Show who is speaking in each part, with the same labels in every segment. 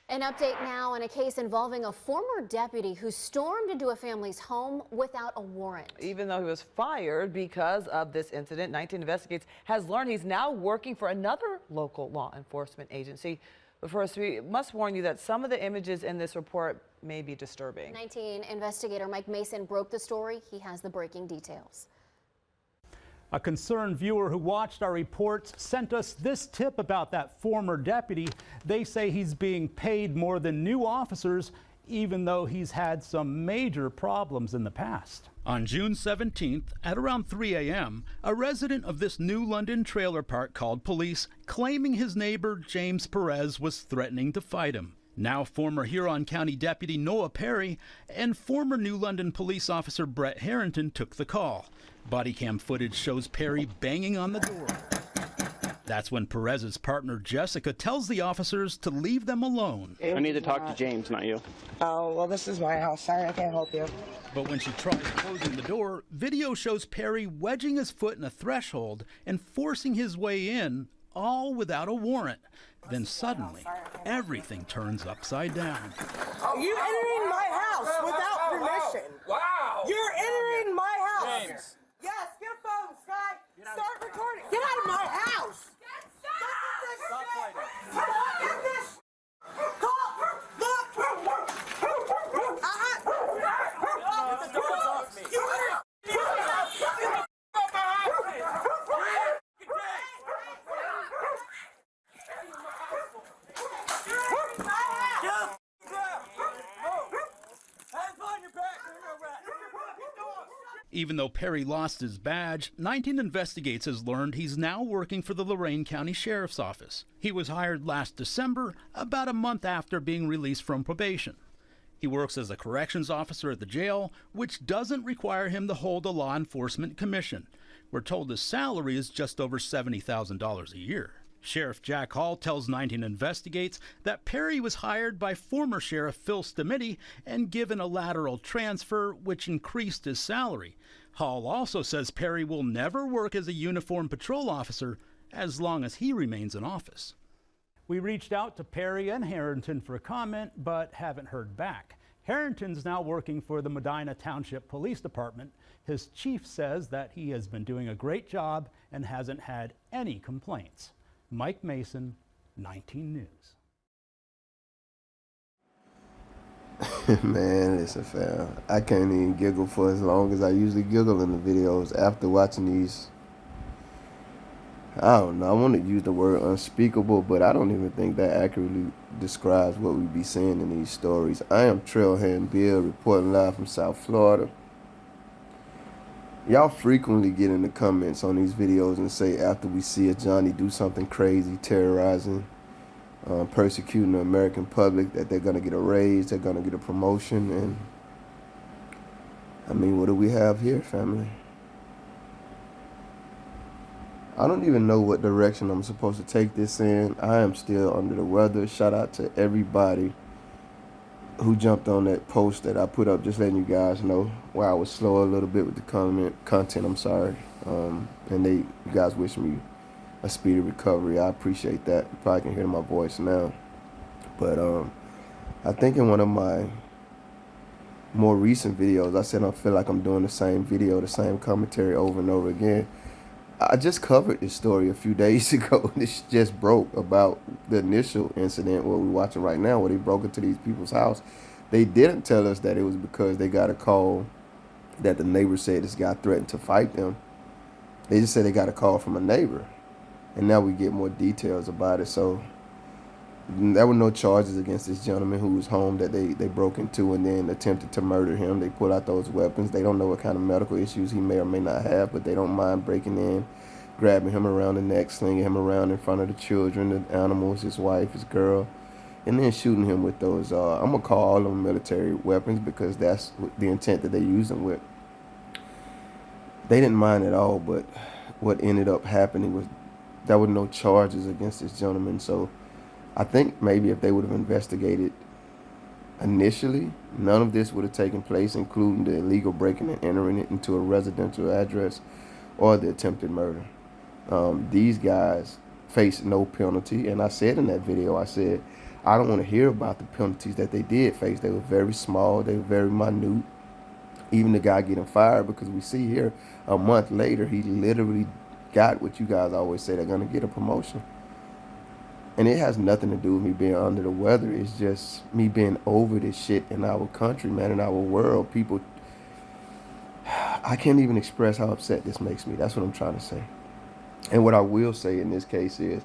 Speaker 1: An update now on a case involving a former deputy who stormed into a family's home without a warrant.
Speaker 2: Even though he was fired because of this incident, 19 Investigates has learned he's now working for another local law enforcement agency. But first, we must warn you that some of the images in this report may be disturbing.
Speaker 1: 19 investigator Mike Mason broke the story. He has the breaking details.
Speaker 3: A concerned viewer who watched our reports sent us this tip about that former deputy. They say he's being paid more than new officers, even though he's had some major problems in the past. On June 17th, at around 3 a.m., a resident of this New London trailer park called police, claiming his neighbor James Perez was threatening to fight him. Now former Huron County Deputy Noah Perry and former New London police officer Brett Harrington took the call. Body cam footage shows Perry banging on the door. That's when Perez's partner Jessica tells the officers to leave them alone.
Speaker 4: I need to talk to James, not you.
Speaker 5: Oh, well, this is my house. Sorry, I can't help you.
Speaker 3: But when she tries closing the door, video shows Perry wedging his foot in a threshold and forcing his way in, all without a warrant. Then suddenly, everything turns upside down.
Speaker 5: You entering my house without permission.
Speaker 6: Wow!
Speaker 5: You're entering my house.
Speaker 6: James.
Speaker 5: Yes, get a phone, Sky. Start recording. Get out of my house.
Speaker 6: Stop fighting.
Speaker 5: Get this. Call. Look.
Speaker 6: Get the doors off me.
Speaker 3: Even though Perry lost his badge, 19 Investigates has learned he's now working for the Lorain County Sheriff's Office. He was hired last December, about a month after being released from probation. He works as a corrections officer at the jail, which doesn't require him to hold a law enforcement commission. We're told his salary is just over $70,000 a year. Sheriff Jack Hall tells 19 Investigates that Perry was hired by former Sheriff Phil Stamiti and given a lateral transfer, which increased his salary. Hall also says Perry will never work as a uniformed patrol officer as long as he remains in office. We reached out to Perry and Harrington for a comment, but haven't heard back. Harrington's now working for the Medina Township Police Department. His chief says that he has been doing a great job and hasn't had any complaints. Mike Mason, 19 News.
Speaker 7: Man, listen, fam. I can't even giggle for as long as I usually giggle in the videos after watching these. I don't know. I want to use the word unspeakable, but I don't even think that accurately describes what we be seeing in these stories. I am Trailhand Bill, reporting live from South Florida. Y'all frequently get in the comments on these videos and say after we see a Johnny do something crazy, terrorizing, persecuting the American public, that they're going to get a raise, they're going to get a promotion. And I mean, what do we have here, family? I don't even know what direction I'm supposed to take this in. I am still under the weather. Shout out to everybody who jumped on that post that I put up, just letting you guys know where I was slow a little bit with the content. I'm sorry. And you guys wish me a speedy recovery. I appreciate that. You probably can hear my voice now. But I think in one of my more recent videos, I said I feel like I'm doing the same video, the same commentary over and over again. I just covered this story a few days ago. This just broke about the initial incident, what we're watching right now, where they broke into these people's house. They didn't tell us that it was because they got a call that the neighbor said this guy threatened to fight them. They just said they got a call from a neighbor. And now we get more details about it. So there were no charges against this gentleman who was home that they broke into and then attempted to murder him. They pulled out those weapons. They don't know what kind of medical issues he may or may not have, but they don't mind breaking in, grabbing him around the neck, slinging him around in front of the children, the animals, his wife, his girl, and then shooting him with those, I'm going to call all of them military weapons because that's the intent that they use them with. They didn't mind at all, but what ended up happening was there were no charges against this gentleman. So I think maybe if they would have investigated initially, none of this would have taken place, including the illegal breaking and entering it into a residential address or the attempted murder. These guys faced no penalty. And I said in that video, I said, I don't want to hear about the penalties that they did face. They were very small. They were very minute. Even the guy getting fired, because we see here a month later, he literally got what you guys always say, they're going to get a promotion. And it has nothing to do with me being under the weather. It's just me being over this shit in our country, man, in our world. People, I can't even express how upset this makes me. That's what I'm trying to say. And what I will say in this case is,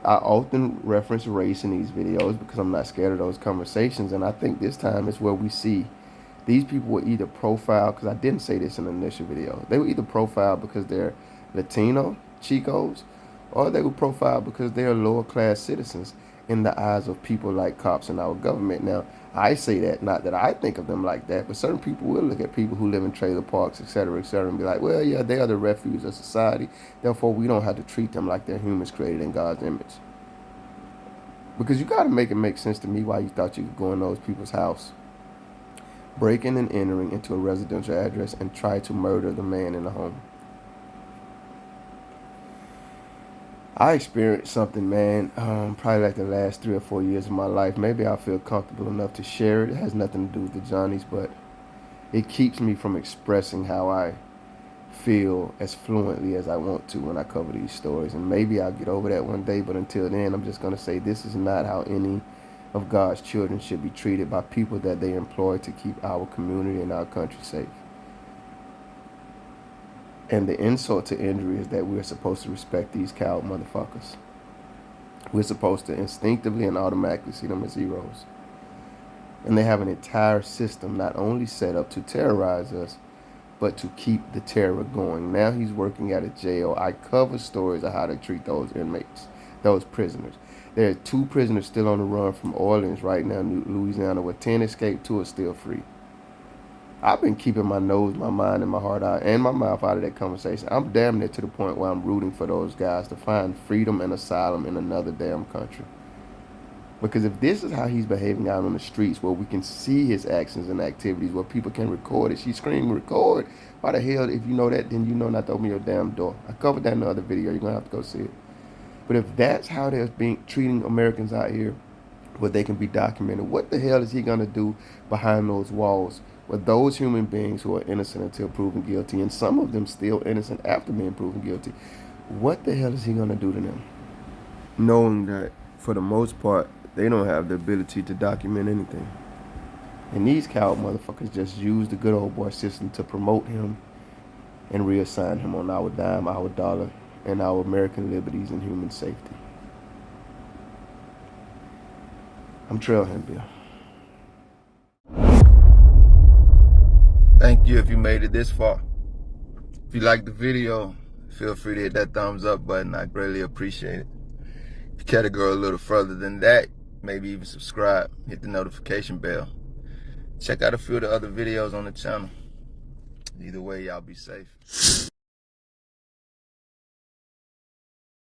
Speaker 7: I often reference race in these videos because I'm not scared of those conversations. And I think this time is where we see these people were either profiled, because I didn't say this in the initial video, they were either profiled because they're Latino Chicos, or they were profiled because they are lower class citizens in the eyes of people like cops in our government. Now, I say that, not that I think of them like that, but certain people will look at people who live in trailer parks, etc., and be like, well, yeah, they are the refuge of society, therefore we don't have to treat them like they're humans created in God's image. Because you got to make it make sense to me why you thought you could go in those people's house, breaking and entering into a residential address, and try to murder the man in the home. I experienced something, man, probably like the last 3 or 4 years of my life. Maybe I feel comfortable enough to share it. It has nothing to do with the Johnnies, but it keeps me from expressing how I feel as fluently as I want to when I cover these stories. And maybe I'll get over that one day, but until then, I'm just going to say this is not how any of God's children should be treated by people that they employ to keep our community and our country safe. And the insult to injury is that we're supposed to respect these coward motherfuckers. We're supposed to instinctively and automatically see them as heroes. And they have an entire system not only set up to terrorize us, but to keep the terror going. Now he's working at a jail. I cover stories of how they treat those inmates, those prisoners. There are 2 prisoners still on the run from Orleans right now in Louisiana, where 10 escaped, 2 are still free. I've been keeping my nose, my mind, and my heart out, and my mouth out of that conversation. I'm damn near to the point where I'm rooting for those guys to find freedom and asylum in another damn country. Because if this is how he's behaving out on the streets, where we can see his actions and activities, where people can record it, she screamed, record. Why the hell, if you know that, then you know not to open your damn door. I covered that in the other video. You're going to have to go see it. But if that's how they're treating Americans out here, where they can be documented, what the hell is he going to do behind those walls with those human beings who are innocent until proven guilty, and some of them still innocent after being proven guilty? What the hell is he going to do to them? Knowing that, for the most part, they don't have the ability to document anything. And these coward motherfuckers just use the good old boy system to promote him and reassign him on our dime, our dollar, and our American liberties and human safety. I'm Trailhand Bill. Thank you if you made it this far. If you liked the video, feel free to hit that thumbs up button. I greatly appreciate it. If you care to go a little further than that, maybe even subscribe, hit the notification bell. Check out a few of the other videos on the channel. Either way, y'all be safe.